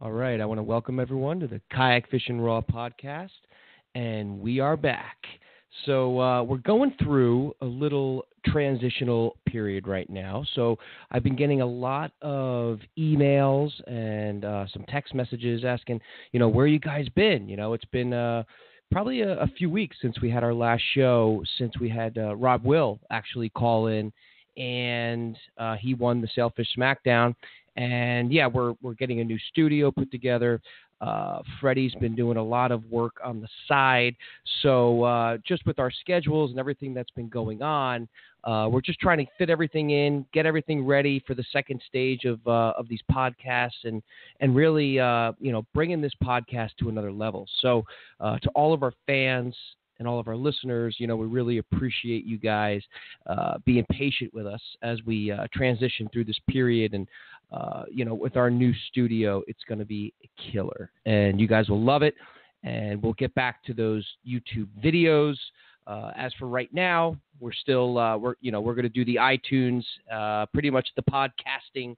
All right, I want to welcome everyone to the Kayak Fishing Raw podcast, and we are back. So we're going through a little transitional period right now. So I've been getting a lot of emails and some text messages asking, where you guys been? It's been probably a few weeks since we had our last show, since we had Rob Will actually call in, and he won the Sailfish Smackdown. And yeah, we're getting a new studio put together. Freddie's been doing a lot of work on the side. So just with our schedules and everything that's been going on, we're just trying to fit everything in, get everything ready for the second stage of these podcasts, and really bringing this podcast to another level. So to all of our fans and all of our listeners, we really appreciate you guys being patient with us as we transition through this period. And with our new studio, it's going to be a killer, and you guys will love it. And we'll get back to those YouTube videos. As for right now, we're still we're going to do the iTunes, pretty much the podcasting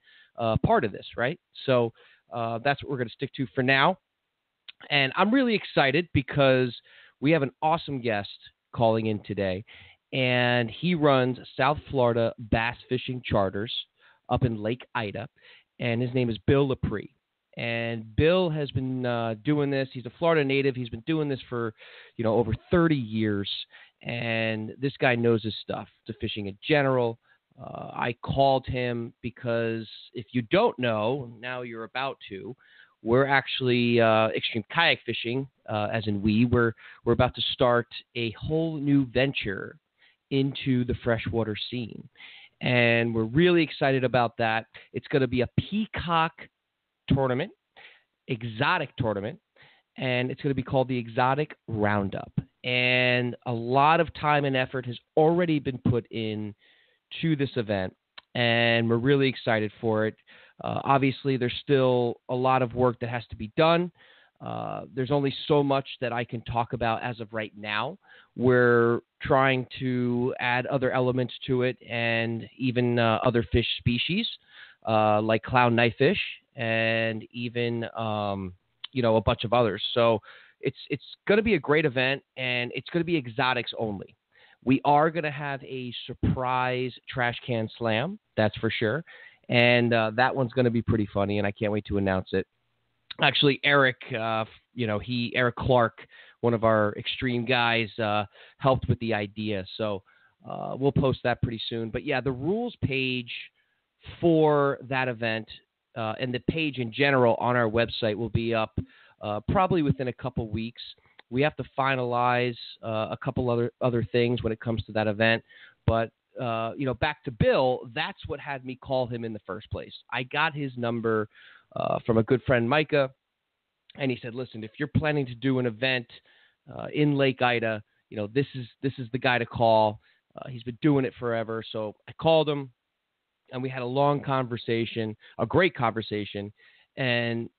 part of this, right? So that's what we're going to stick to for now. And I'm really excited because we have an awesome guest calling in today, and he runs South Florida Bass Fishing Charters up in Lake Ida, and his name is Bill Lepree. And Bill has been doing this. He's a Florida native. He's been doing this for, over 30 years, and this guy knows his stuff to fishing in general. I called him because if you don't know, now you're about to. We're actually Extreme Kayak Fishing, as in we're about to start a whole new venture into the freshwater scene. And we're really excited about that. It's going to be a peacock tournament, exotic tournament, and it's going to be called the Exotic Roundup. And a lot of time and effort has already been put in to this event, and we're really excited for it. Obviously, there's still a lot of work that has to be done. There's only so much that I can talk about as of right now. We're trying to add other elements to it, and even other fish species like clown knifefish, and even a bunch of others. So it's going to be a great event, and it's going to be exotics only. We are going to have a surprise trash can slam, that's for sure, and that one's going to be pretty funny, and I can't wait to announce it. Actually, Eric, Eric Clark, one of our extreme guys, helped with the idea. So we'll post that pretty soon. But yeah, the rules page for that event and the page in general on our website will be up probably within a couple weeks. We have to finalize a couple other things when it comes to that event. But back to Bill, that's what had me call him in the first place. I got his number from a good friend, Micah, and he said, listen, if you're planning to do an event in Lake Ida, this is the guy to call. He's been doing it forever. So I called him, and we had a long conversation, a great conversation. And,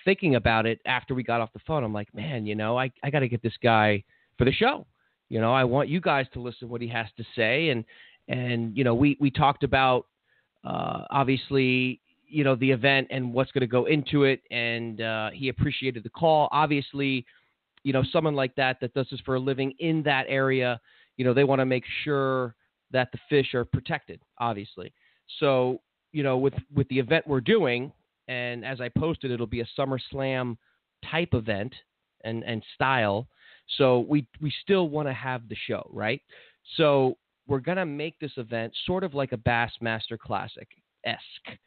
thinking about it after we got off the phone, I'm like, man, I got to get this guy for the show. I want you guys to listen to what he has to say. And we talked about, obviously, the event and what's going to go into it. And he appreciated the call. Obviously, someone like that does this for a living in that area, they want to make sure that the fish are protected, obviously. So, with the event we're doing, and as I posted, it'll be a SummerSlam type event and style. So we still want to have the show, right? So we're going to make this event sort of like a Bassmaster Classic-esque,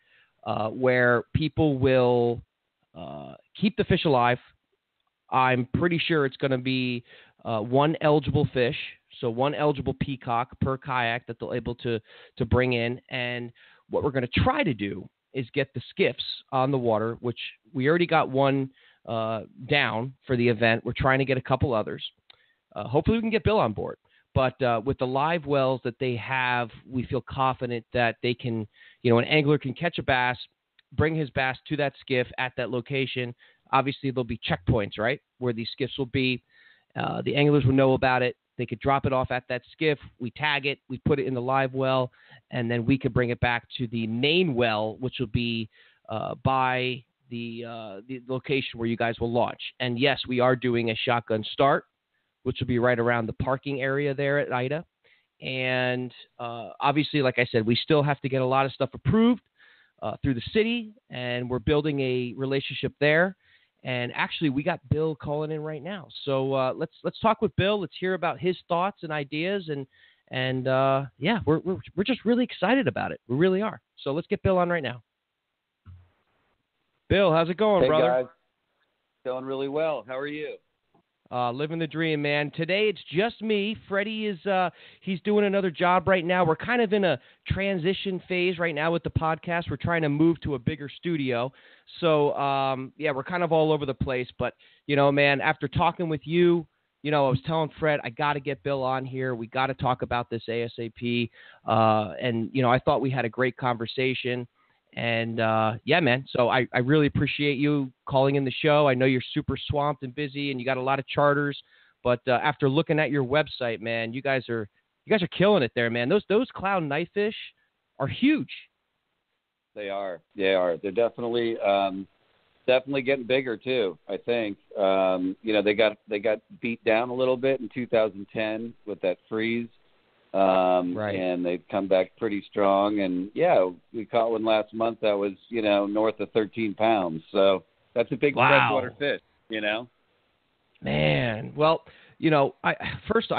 where people will keep the fish alive. I'm pretty sure it's going to be one eligible fish, so one eligible peacock per kayak that they'll able to bring in. And what we're going to try to do is get the skiffs on the water, which we already got one down for the event. We're trying to get a couple others. Hopefully we can get Bill on board. But with the live wells that they have, we feel confident that they can, an angler can catch a bass, bring his bass to that skiff at that location. Obviously, there'll be checkpoints, right, where these skiffs will be. The anglers will know about it. They could drop it off at that skiff. We tag it. We put it in the live well, and then we could bring it back to the main well, which will be by the location where you guys will launch. And yes, we are doing a shotgun start, which will be right around the parking area there at Ida. And obviously, like I said, we still have to get a lot of stuff approved through the city, and we're building a relationship there. And actually, we got Bill calling in right now. So let's talk with Bill. Let's hear about his thoughts and ideas. And yeah, we're just really excited about it. We really are. So let's get Bill on right now. Bill, how's it going, brother? Hey, guys. Going really well. How are you? Living the dream, man. Today it's just me. Freddie is he's doing another job right now. We're kind of in a transition phase right now with the podcast. We're trying to move to a bigger studio. So, yeah, we're kind of all over the place. But, you know, man, after talking with you, you know, I was telling Fred, I got to get Bill on here. We got to talk about this ASAP. And, you know, I thought we had a great conversation. And, yeah, man, so I really appreciate you calling in the show. I know you're super swamped and busy and you got a lot of charters, but after looking at your website, man, you guys are killing it there, man. Those clown knifefish are huge. They are. They're definitely getting bigger too, I think. You know, they got beat down a little bit in 2010 with that freeze. Right. And they've come back pretty strong. And yeah, we caught one last month that was, you know, north of 13 pounds. So that's a big freshwater fish, you know? Man. Well, you know, I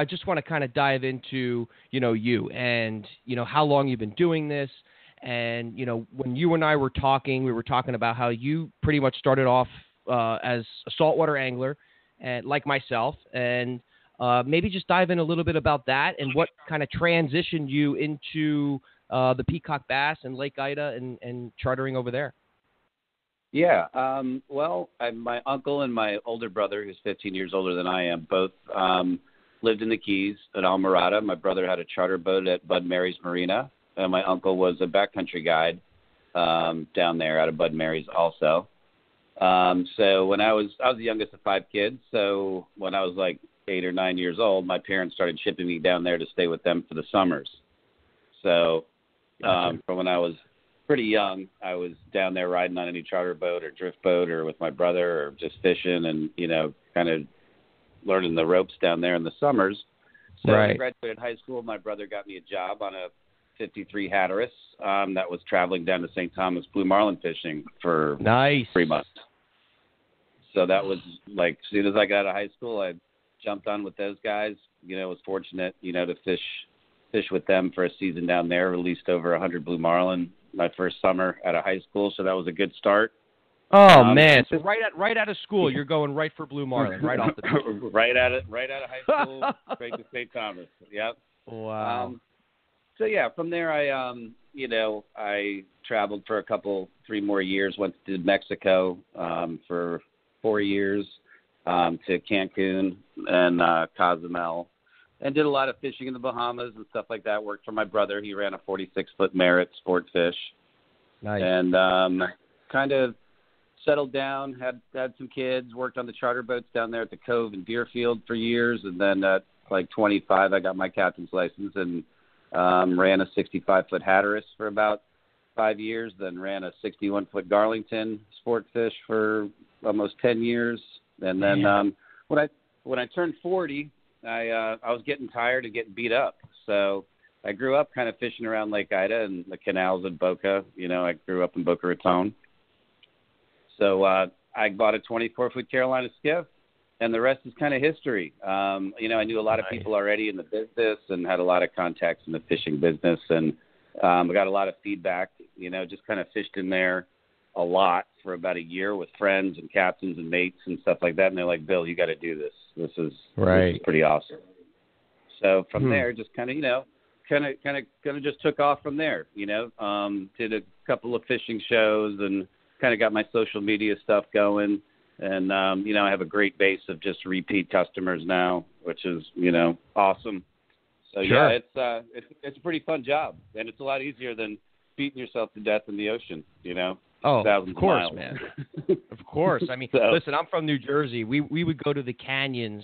just want to kind of dive into, you know, you and, you know, how long you've been doing this. And, you know, when you and I were talking, we were talking about how you pretty much started off as a saltwater angler, and like myself, and maybe just dive in a little bit about that and what kind of transitioned you into the peacock bass and Lake Ida and chartering over there. Yeah. Well, my uncle and my older brother, who's 15 years older than I am, both lived in the Keys at Almirada. My brother had a charter boat at Bud Mary's Marina, and my uncle was a backcountry guide down there out of Bud Mary's also. So when I was the youngest of 5 kids. So when I was like 8 or 9 years old, my parents started shipping me down there to stay with them for the summers. So from when I was pretty young, I was down there riding on any charter boat or drift boat or with my brother or just fishing and, you know, kind of learning the ropes down there in the summers. So when I graduated high school, my brother got me a job on a 53 Hatteras that was traveling down to St. Thomas blue marlin fishing for 3 months. So that was like, as soon as I got out of high school, I jumped on with those guys. You know, was fortunate, you know, to fish with them for a season down there. Released over 100 blue marlin my first summer out of high school, so that was a good start. Oh man! So right out of school, you're going right for blue marlin, right off the top. right out of high school, straight to St. Thomas. Yep. Wow. So yeah, from there I traveled for 3 more years. Went to Mexico for 4 years. To Cancun and Cozumel, and did a lot of fishing in the Bahamas and stuff like that. Worked for my brother. He ran a 46-foot Merritt sport fish. Nice. And kind of settled down, had some kids, worked on the charter boats down there at the Cove in Deerfield for years. And then at like 25, I got my captain's license and ran a 65-foot Hatteras for about 5 years, then ran a 61-foot Garlington sport fish for almost 10 years. And then when I turned 40, I was getting tired of getting beat up. So I grew up kind of fishing around Lake Ida and the canals in Boca. You know, I grew up in Boca Raton. So I bought a 24-foot Carolina skiff, and the rest is kind of history. You know, I knew a lot of people already in the business and had a lot of contacts in the fishing business, and I got a lot of feedback. You know, just kind of fished in there a lot for about a year with friends and captains and mates and stuff like that. And they're like, Bill, you got to do this. This is pretty awesome. So from there, just kind of, you know, kind of just took off from there, you know, did a couple of fishing shows and kind of got my social media stuff going. And, you know, I have a great base of just repeat customers now, which is, you know, awesome. So yeah, it's a pretty fun job, and it's a lot easier than beating yourself to death in the ocean, you know. Oh, of course, man. Of course. I mean, listen, I'm from New Jersey. We would go to the canyons,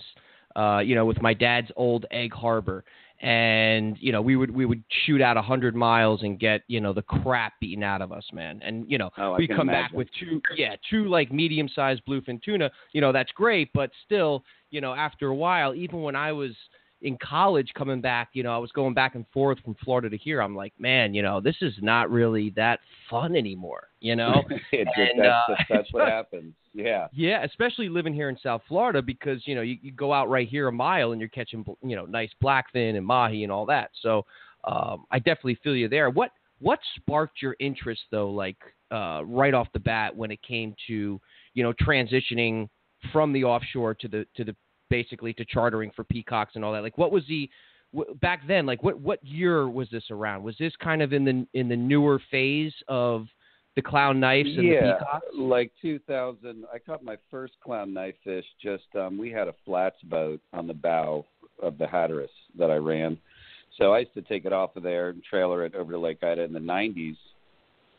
you know, with my dad's old egg harbor. and we would shoot out 100 miles and get the crap beaten out of us, man. And we come back with two like medium-sized bluefin tuna. That's great, but still, after a while, even when I was in college coming back, I was going back and forth from Florida to here. I'm like, man, this is not really that fun anymore, That's what happens. Yeah. Yeah, especially living here in South Florida because, you go out right here a mile and you're catching, nice blackfin and mahi and all that. So I definitely feel you there. What sparked your interest, though, like right off the bat when it came to, transitioning from the offshore to the basically to chartering for peacocks and all that? Like, what was back then? Like, what year was this around? Was this kind of in the newer phase of the clown knifes and the peacocks? Like 2000. I caught my first clown knife fish. We had a flats boat on the bow of the Hatteras that I ran, so I used to take it off of there and trailer it over to Lake Ida in the 90s,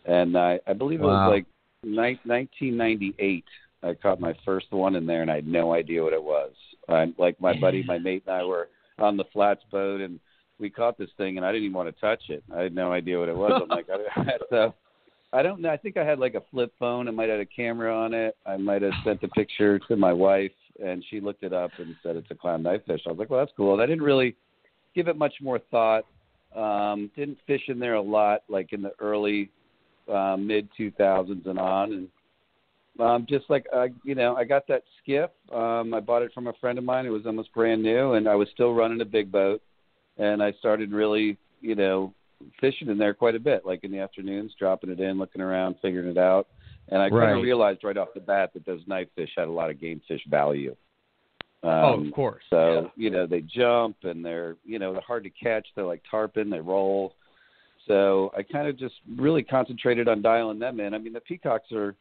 and I believe it was like 1998. I caught my first one in there, and I had no idea what it was. Like my buddy, my mate, and I were on the flats boat, and we caught this thing, and I didn't even want to touch it. I had no idea what it was. I'm like, so I don't know. I think I had like a flip phone. I might have had a camera on it. I might have sent a picture to my wife, and she looked it up and said it's a clown knife fish. I was like, well, that's cool. And I didn't really give it much more thought. Didn't fish in there a lot, like in the early mid 2000s and on, and just like, I got that skiff. I bought it from a friend of mine. It was almost brand new, and I was still running a big boat. And I started really, fishing in there quite a bit, like in the afternoons, dropping it in, looking around, figuring it out. And I kind of realized right off the bat that those knife fish had a lot of game fish value. Of course. So, they jump, and they're hard to catch. They're like tarpon. They roll. So I kind of just really concentrated on dialing them in. I mean, the peacocks are,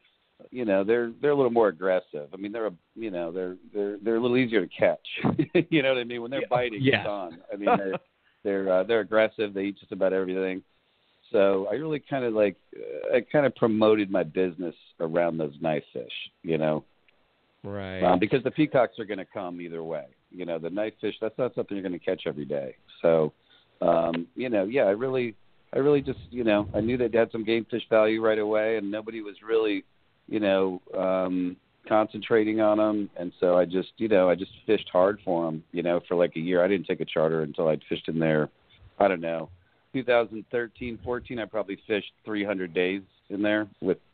they're a little more aggressive. I mean, they're a little easier to catch. You know what I mean? When they're biting, it's on. I mean, they're aggressive. They eat just about everything. So I really kind of I kind of promoted my business around those knife fish. Right. Because the peacocks are going to come either way. The knife fish, that's not something you're going to catch every day. So, I really just, I knew they had some game fish value right away, and nobody was really concentrating on them. And so I just fished hard for them, for like a year. I didn't take a charter until I'd fished in there. I don't know, 2013, 14, I probably fished 300 days in there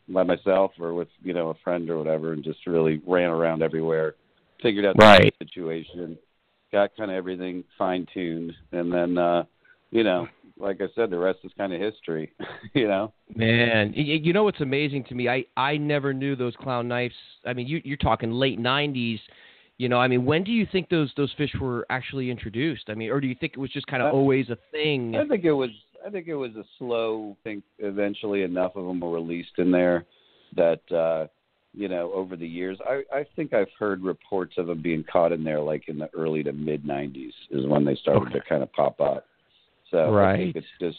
by myself or with, a friend or whatever, and just really ran around everywhere, figured out the situation, got kind of everything fine tuned. And then, like I said, the rest is kind of history, Man, what's amazing to me? I never knew those clown knives. I mean, you're talking late 90s. When do you think those fish were actually introduced? I mean, or do you think it was just kind of always a thing? I think it was a slow thing. Eventually, enough of them were released in there that over the years, I think I've heard reports of them being caught in there like in the early to mid 90s is when they started to kind of pop up. So I think it's just,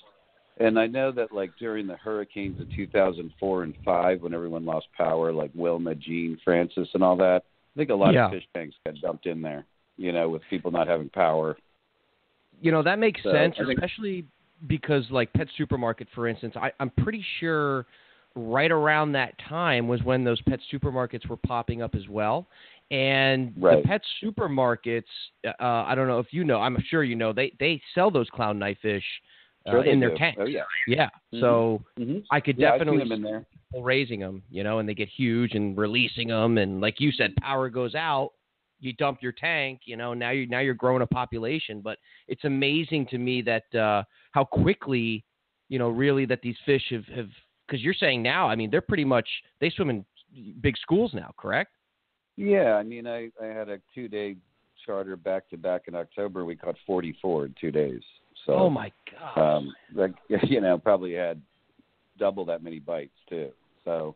and I know that like during the hurricanes of 2004 and 5, when everyone lost power, like Wilma, Jean, Francis, and all that, I think a lot of fish tanks got dumped in there, with people not having power. That makes sense, especially because like Pet Supermarket, for instance, I'm pretty sure right around that time was when those pet supermarkets were popping up as well. And the pet supermarkets, I don't know if I'm sure they sell those clown knife fish in their tanks. Oh, yeah. Yeah. Mm-hmm. So I could definitely see them in there. People raising them, and they get huge and releasing them. And like you said, power goes out, you dump your tank, now you're growing a population. But it's amazing to me that how quickly, really that these fish have, because you're saying now, I mean, they're pretty much, they swim in big schools now, correct? Yeah, I mean, I had a 2-day charter back-to-back in October. We caught 44 in 2 days. So, oh my gosh! Probably had double that many bites too. So,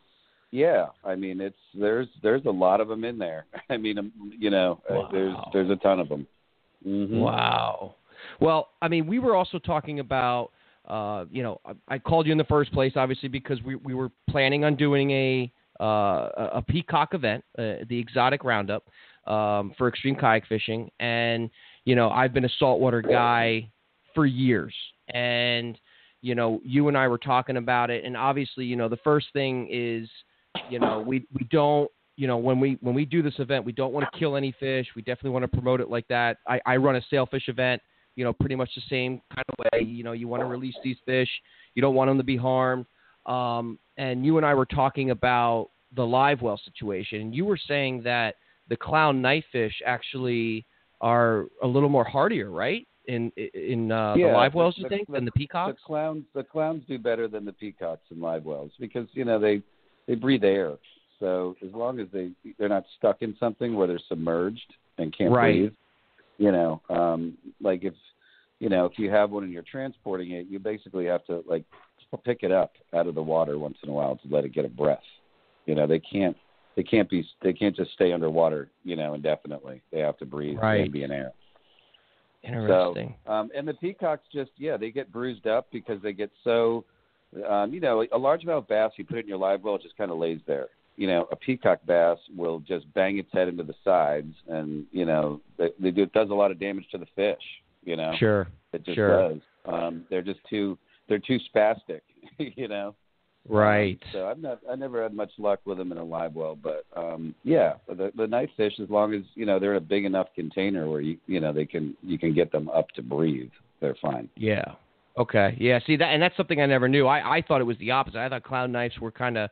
yeah, I mean, there's a lot of them in there. I mean, wow. there's a ton of them. Mm-hmm. Wow. Well, I mean, we were also talking about, I called you in the first place, obviously, because we were planning on doing a peacock event, the exotic roundup, for extreme kayak fishing. And, I've been a saltwater guy, for years. And, you and I were talking about it. And obviously, the first thing is, we don't, when we do this event, we don't want to kill any fish. We definitely want to promote it like that. I run a sailfish event, pretty much the same kind of way. You want to release these fish. You don't want them to be harmed. And you and I were talking about the live well situation. And you were saying that the clown knifefish actually are a little more hardier, right? In the live wells, you think, than the peacocks? The clowns do better than the peacocks in live wells because, they breathe air. So as long as they're not stuck in something where they're submerged and can't breathe, like if you have one and you're transporting it, you basically have to like pick it up out of the water once in a while to let it get a breath. They can't just stay underwater, indefinitely. They have to breathe and be in air. Interesting. So, and the peacocks they get bruised up because they get so, a largemouth bass, you put it in your live well, it just kind of lays there. A peacock bass will just bang its head into the sides, and it does a lot of damage to the fish. Sure, it just does. They're too spastic. Right. So I never had much luck with them in a live well, but the night fish, as long as they're in a big enough container where you can get them up to breathe, they're fine. Yeah. Okay. Yeah. See that, and that's something I never knew. I thought it was the opposite. I thought clown knives were kind of,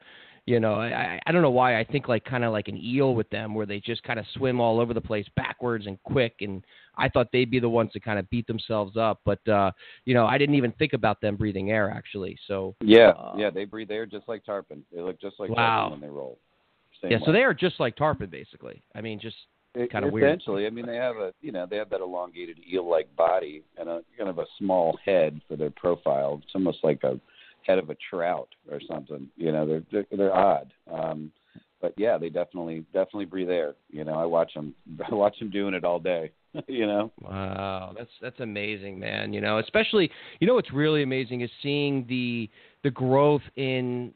I don't know why I think kind of like an eel with them, where they just kind of swim all over the place backwards and quick. And I thought they'd be the ones to kind of beat themselves up. But I didn't even think about them breathing air actually. So they breathe air just like tarpon. They look just like tarpon when they roll. Same way. So they are just like tarpon basically. I mean, just kind of weird. Essentially, I mean, they have that elongated eel-like body and a kind of a small head for their profile. It's almost like a head of a trout or something. They're odd. But yeah, they definitely breathe air. I watch them doing it all day. Wow, that's amazing, man. Especially, what's really amazing is seeing the growth in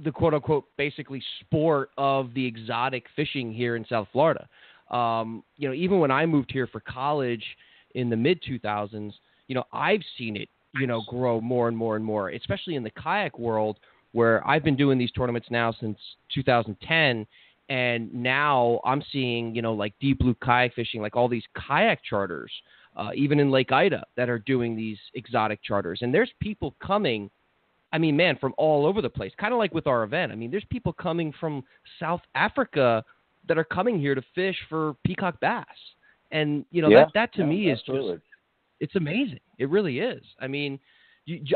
the quote unquote basically sport of the exotic fishing here in South Florida. Even when I moved here for college in the mid 2000s, I've seen it, grow more and more and more, especially in the kayak world, where I've been doing these tournaments now since 2010. And now I'm seeing, like deep blue kayak fishing, like all these kayak charters, even in Lake Ida, that are doing these exotic charters. And there's people coming, I mean, man, from all over the place, kind of like with our event. I mean, there's people coming from South Africa that are coming here to fish for peacock bass. And, that to me is just, it's amazing. It really is. I mean,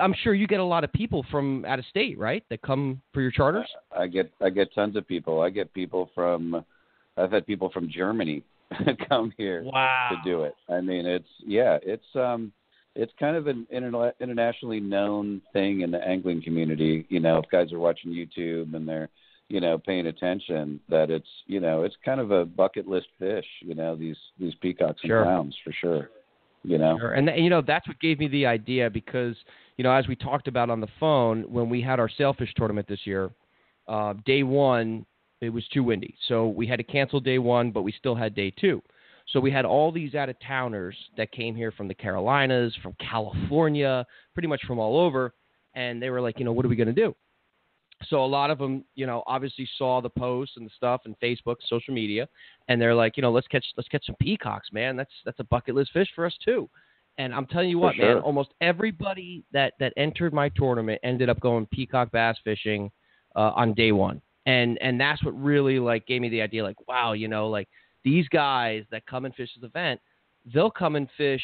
I'm sure you get a lot of people from out of state, right, that come for your charters? I get tons of people. I've had people from Germany come here to do it. I mean, it's kind of an internationally known thing in the angling community. If guys are watching YouTube and they're paying attention, that it's kind of a bucket list fish. These peacocks and clowns for sure. Sure. And that's what gave me the idea because, as we talked about on the phone, when we had our sailfish tournament this year, day one, it was too windy. So we had to cancel day one, but we still had day two. So we had all these out-of-towners that came here from the Carolinas, from California, pretty much from all over. And they were like, what are we going to do? So a lot of them, obviously saw the posts and the stuff and Facebook, social media, and they're like, let's catch some peacocks, man. That's a bucket list fish for us too. And I'm telling you what, man, almost everybody that entered my tournament ended up going peacock bass fishing on day one. And that's what really gave me the idea, wow, these guys that come and fish this event, they'll come and fish,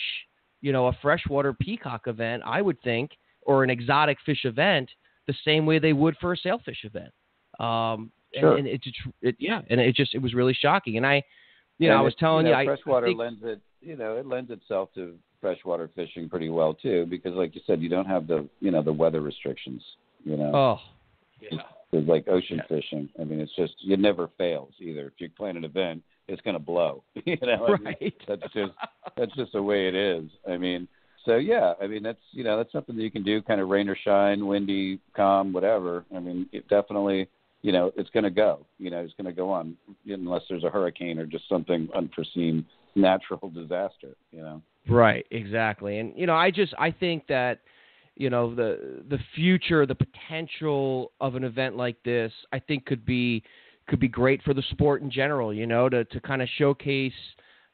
a freshwater peacock event, I would think, or an exotic fish event, the same way they would for a sailfish event. Sure. And it was really shocking. And I was telling you, freshwater lends itself to freshwater fishing pretty well too, because like you said, you don't have the weather restrictions, Oh, yeah. It's like ocean fishing. I mean, it's just, it never fails either. If you plan an event, it's going to blow, Right. That's just the way it is. I mean, so yeah, I mean, that's something that you can do, kind of rain or shine, windy, calm, whatever. I mean, it definitely, it's going to go, it's going to go on unless there's a hurricane or just something unforeseen natural disaster, Right, exactly. And I think that the future, the potential of an event like this, I think could be great for the sport in general, to kind of showcase,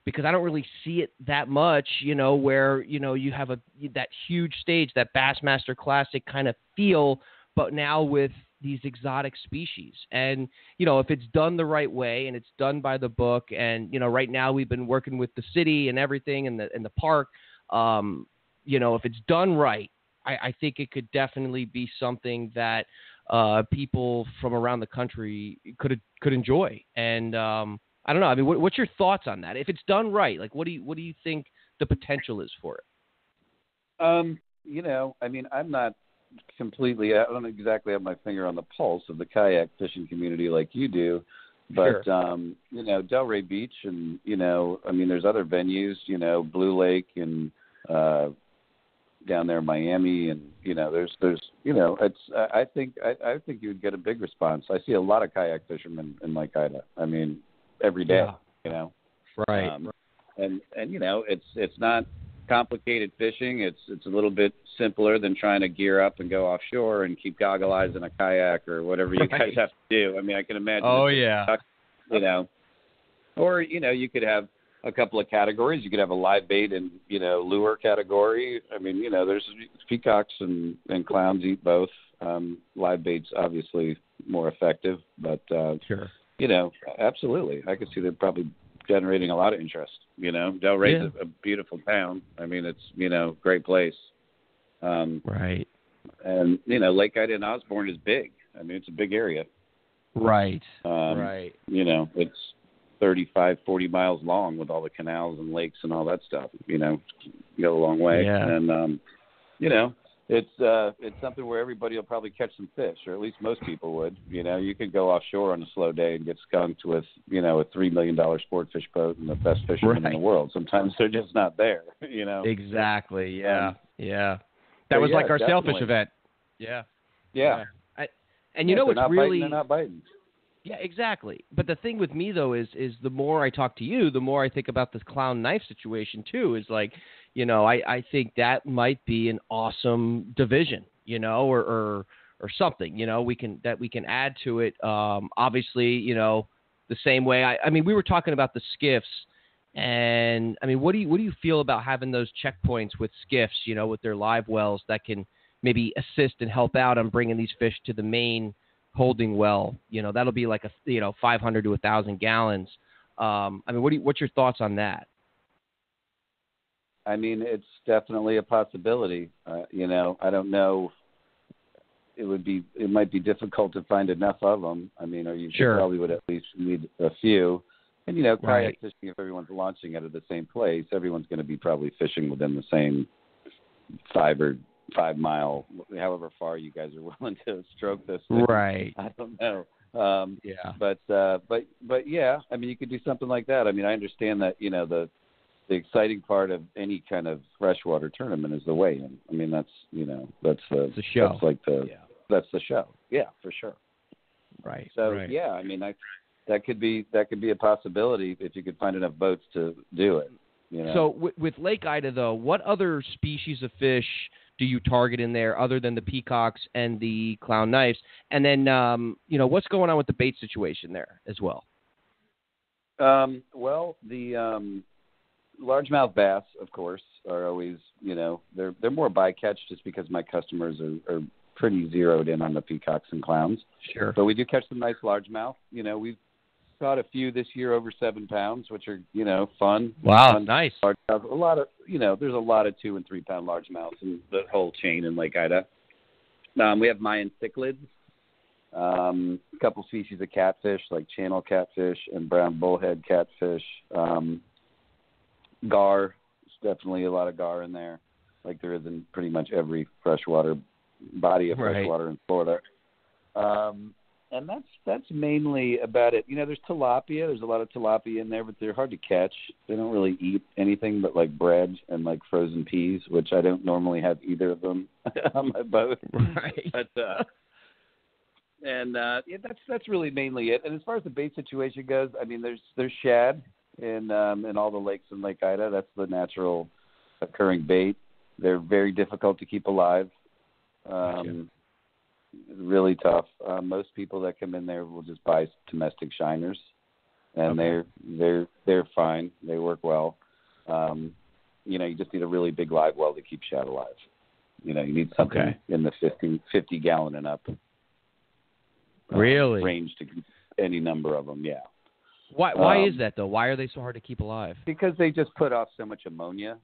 because I don't really see it that much, where you have that huge stage, that Bassmaster Classic kind of feel, but now with these exotic species. And if it's done the right way and it's done by the book, and right now we've been working with the city and everything in the park, if it's done right, I think it could definitely be something that people from around the country could enjoy. And I don't know. I mean, what's your thoughts on that? If it's done right, like what do you think the potential is for it? I mean, I'm not completely. I don't exactly have my finger on the pulse of the kayak fishing community like you do, but Sure. Delray Beach, and I mean, there's other venues, Blue Lake and down there in Miami, and there's it's. I think you would get a big response. I see a lot of kayak fishermen in Lake Ida. I mean, every day. Yeah. Right. And it's not complicated fishing. It's a little bit simpler than trying to gear up and go offshore and keep goggle eyes in a kayak or whatever you guys have to do. I mean, I can imagine. Oh yeah. Or you could have a couple of categories. You could have a live bait and lure category. I mean, there's peacocks and clowns eat both. Live bait's obviously more effective, but Sure. Absolutely, I could see them probably generating a lot of interest. Delray's a beautiful town. I mean, it's great place. Right. And Lake Ida and Osborne is big. I mean, it's a big area. Right. Right. It's 35, 40 miles long with all the canals and lakes and all that stuff. Go a long way. Yeah. And it's something where everybody will probably catch some fish, or at least most people would. You could go offshore on a slow day and get skunked with a $3 million sport fish boat and the best fishermen in the world. Sometimes they're just not there. Exactly. Yeah. Yeah. That was like our definitely. sailfish event. Yeah. Yeah. And what's really they're not biting. Yeah, exactly. But the thing with me though is the more I talk to you, the more I think about this clown knife situation too. Is like, I think that might be an awesome division, or something, we can add to it. Obviously, the same way. I mean, we were talking about the skiffs, and I mean, what do you feel about having those checkpoints with skiffs, with their live wells that can maybe assist and help out on bringing these fish to the main holding well? That'll be like 500 to 1,000 gallons. I mean, what's your thoughts on that? I mean, it's definitely a possibility. I don't know. It might be difficult to find enough of them. I mean, or you probably would at least need a few. And kayak fishing, if everyone's launching out of the same place, everyone's going to be probably fishing within the same 5 mile, however far you guys are willing to stroke this thing. Right. I don't know. Yeah. But yeah, I mean, you could do something like that. I mean, I understand that, the exciting part of any kind of freshwater tournament is the weigh-in. I mean, that's the show. That's the show. Yeah, for sure. Right. So right. yeah, I mean, that could be a possibility if you could find enough boats to do it. So with Lake Ida though, what other species of fish do you target in there other than the peacocks and the clown knives? And then what's going on with the bait situation there as well? Well, the largemouth bass, of course, are always, they're more bycatch just because my customers are pretty zeroed in on the peacocks and clowns. Sure. But we do catch some nice largemouth. We've caught a few this year over 7 pounds, which are, fun. Wow, fun nice. Largemouth. A lot of, there's a lot of 2 and 3 pound largemouths in the whole chain in Lake Ida. We have Mayan cichlids, a couple species of catfish like channel catfish and brown bullhead catfish. Gar, there's definitely a lot of gar in there, like there is in pretty much every freshwater body of freshwater in Florida. And that's mainly about it. There's tilapia. There's a lot of tilapia in there, but they're hard to catch. They don't really eat anything but like bread and like frozen peas, which I don't normally have either of them on my boat. Right. But that's really mainly it. And as far as the bait situation goes, I mean, there's shad in all the lakes in Lake Ida. That's the natural occurring bait. They're very difficult to keep alive. Really tough. Most people that come in there will just buy domestic shiners, and they're fine. They work well. You just need a really big live well to keep shad alive. You need something in the 50 gallon and up. Really? Range to any number of them, yeah. Why is that, though? Why are they so hard to keep alive? Because they just put off so much ammonia.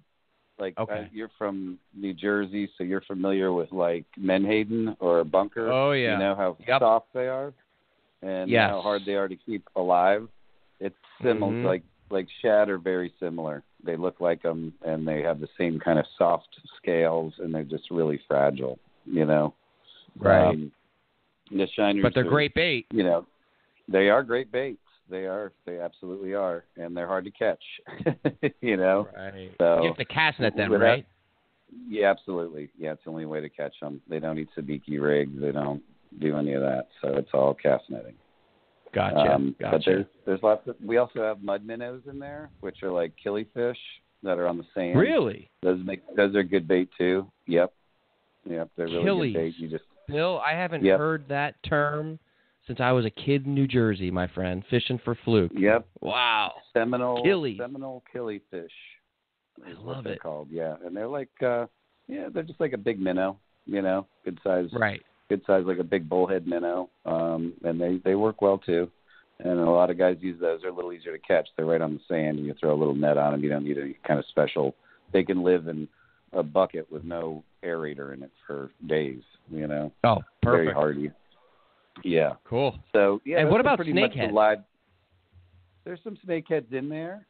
You're from New Jersey, so you're familiar with, Menhaden or a bunker. Oh, yeah. You know how soft they are and how hard they are to keep alive. It's similar, like shad are very similar. They look like them, and they have the same kind of soft scales, and they're just really fragile, Right. The shiners, but they're great bait. They are great baits. They are. They absolutely are, and they're hard to catch. Right. So you have to cast net them, right? Yeah, absolutely. Yeah, it's the only way to catch them. They don't need sabiki rigs. They don't do any of that. So it's all cast netting. Gotcha. But there's lots of. We also have mud minnows in there, which are like killifish that are on the sand. Really? Those are good bait too. Yep. They're really good bait. Bill, I haven't heard that term since I was a kid in New Jersey, my friend, fishing for fluke. Yep. Wow. Seminole killifish. I love it. Called. Yeah, and they're like, they're just like a big minnow. Good size. Right. Good size, like a big bullhead minnow. And they work well too. And a lot of guys use those. They're a little easier to catch. They're right on the sand, and you throw a little net on them. You don't need any kind of special. They can live in a bucket with no aerator in it for days. Oh, perfect. Very hardy. Yeah. Cool. So yeah. And what about snakehead? There's some snakeheads in there.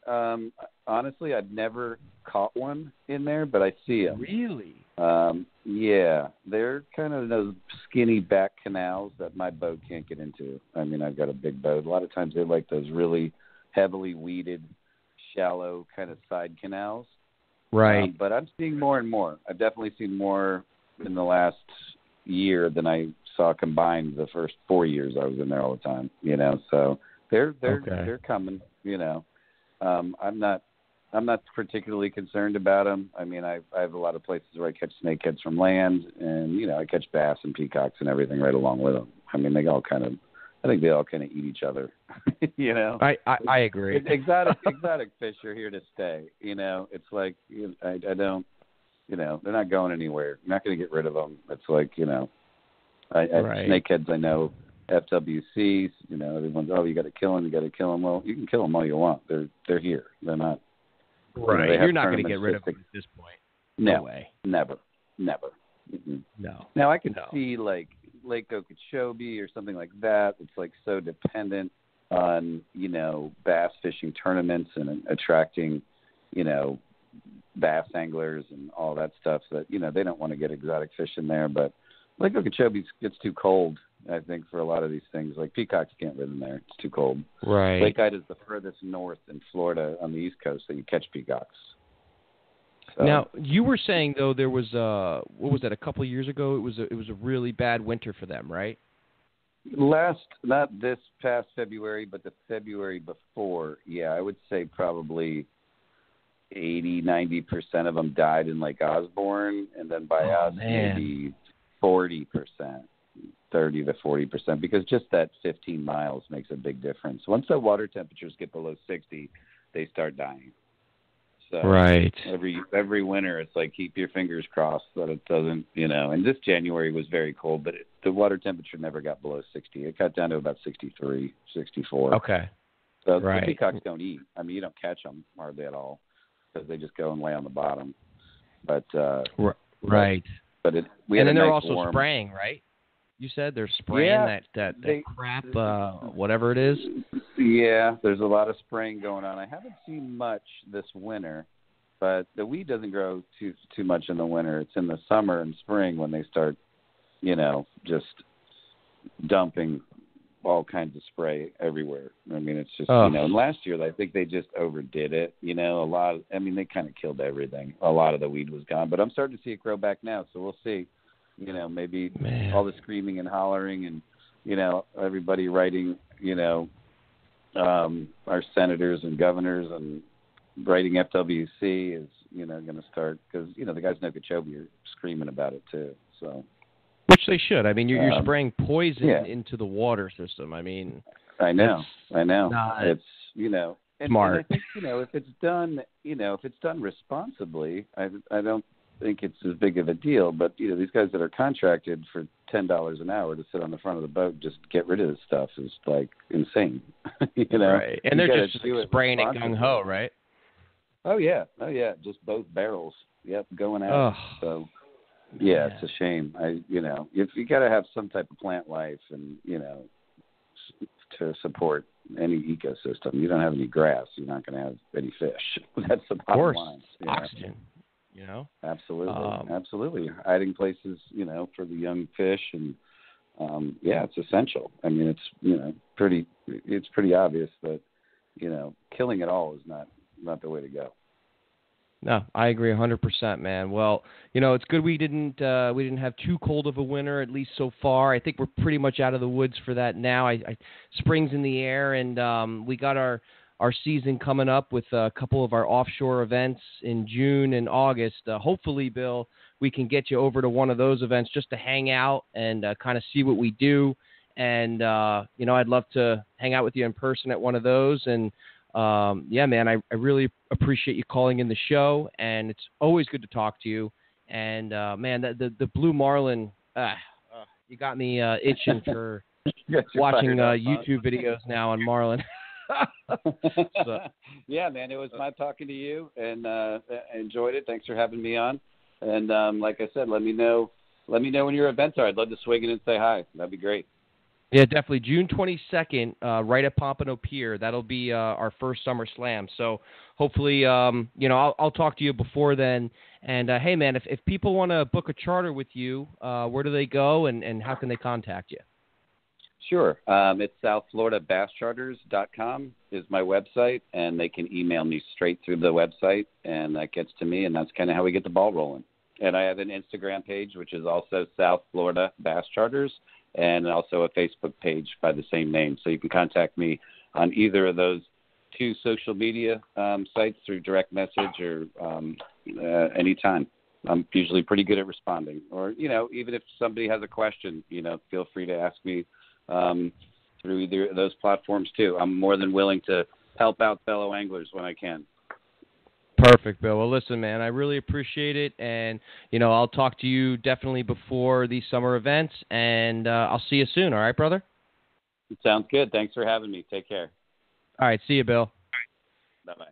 Honestly, I've never caught one in there, but I see them. Really? Yeah. They're kind of those skinny back canals that my boat can't get into. I mean, I've got a big boat. A lot of times they like those really heavily weeded, shallow kind of side canals. Right. But I'm seeing more and more. I've definitely seen more in the last year than I saw combined the first 4 years I was in there all the time. So they're coming. I'm not particularly concerned about them. I mean, I have a lot of places where I catch snakeheads from land, and I catch bass and peacocks and everything right along with them. I mean, I think they all kind of eat each other. I agree. Exotic fish are here to stay. It's like I don't. They're not going anywhere. You're not going to get rid of them. It's like snakeheads. I know FWCs. Everyone's you got to kill them. You got to kill them. Well, you can kill them all you want. They're here. They're not. Right. You're not going to get rid of them at this point. No way. Never. Mm-hmm. No. Now I can see like Lake Okeechobee or something like that. It's like so dependent on bass fishing tournaments and attracting bass anglers and all that stuff that they don't want to get exotic fish in there. But Lake Okeechobee gets too cold, I think, for a lot of these things. Like peacocks can't live in there; it's too cold. Right. Lake Ida is the furthest north in Florida on the East Coast that you catch peacocks. So. Now you were saying though there was what was that, a couple of years ago? It was a really bad winter for them, right? Not this past February, but the February before. Yeah, I would say probably 80-90% of them died in Lake Osborne, and then by us maybe 40%, 30 to 40%, because just that 15 miles makes a big difference. Once the water temperatures get below 60, they start dying. So right. Every winter, it's like keep your fingers crossed that it doesn't, And this January was very cold, but the water temperature never got below 60. It got down to about 63, 64. Okay. So the peacocks don't eat. I mean, you don't catch them hardly at all because they just go and lay on the bottom. But right. But we and had then they're nice also warm. Spraying, right? You said they're spraying that crap, whatever it is. Yeah, there's a lot of spraying going on. I haven't seen much this winter, but the weed doesn't grow too much in the winter. It's in the summer and spring when they start, just dumping all kinds of spray everywhere. I mean, it's just, and last year I think they just overdid it. They kind of killed everything. A lot of the weed was gone, but I'm starting to see it grow back now, so we'll see. Maybe all the screaming and hollering and, everybody writing, our senators and governors and, writing FWC is, going to start because, the guys in Okeechobee are screaming about it too. So, which they should. I mean, you're spraying poison into the water system. I mean, I know. It's, smart. And I think, if it's done responsibly, I don't think it's as big of a deal. But, these guys that are contracted for $10 an hour to sit on the front of the boat and just get rid of this stuff is like insane. Right. And they're just spraying it gung ho, right? Oh yeah. Just both barrels. Yep, going out. So yeah, it's a shame. You got to have some type of plant life, and to support any ecosystem. You don't have any grass, you're not going to have any fish. That's the bottom line. Oxygen. Absolutely. Hiding places, for the young fish, and it's essential. I mean, it's pretty obvious that killing it all is not the way to go. No, I agree 100%, man. Well, it's good we didn't have too cold of a winter, at least so far. I think we're pretty much out of the woods for that now. Spring's in the air, and we got our season coming up with a couple of our offshore events in June and August. Hopefully, Bill, we can get you over to one of those events just to hang out and kind of see what we do. And, I'd love to hang out with you in person at one of those. And, man, I really appreciate you calling in the show, and it's always good to talk to you. And, man, the Blue Marlin, you got me itching for watching YouTube videos now on Marlin. So. Yeah, man, it was my talking to you, and I enjoyed it. Thanks for having me on. And like I said, let me know when your events are. I'd love to swing in and say hi. That'd be great. Yeah, definitely. June 22nd, right at Pompano Pier. That'll be our first Summer Slam. So hopefully, I'll talk to you before then. And, hey, man, if people want to book a charter with you, where do they go and how can they contact you? Sure. It's southfloridabascharters.com is my website, and they can email me straight through the website, and that gets to me, and that's kind of how we get the ball rolling. And I have an Instagram page, which is also South Florida Bass Charters, and also a Facebook page by the same name. So you can contact me on either of those two social media sites through direct message or anytime. I'm usually pretty good at responding. Or, even if somebody has a question, feel free to ask me through either of those platforms too. I'm more than willing to help out fellow anglers when I can. Perfect, Bill. Well, listen, man, I really appreciate it, and I'll talk to you definitely before these summer events, and I'll see you soon. All right, brother? Sounds good. Thanks for having me. Take care. All right, see you, Bill. Bye-bye.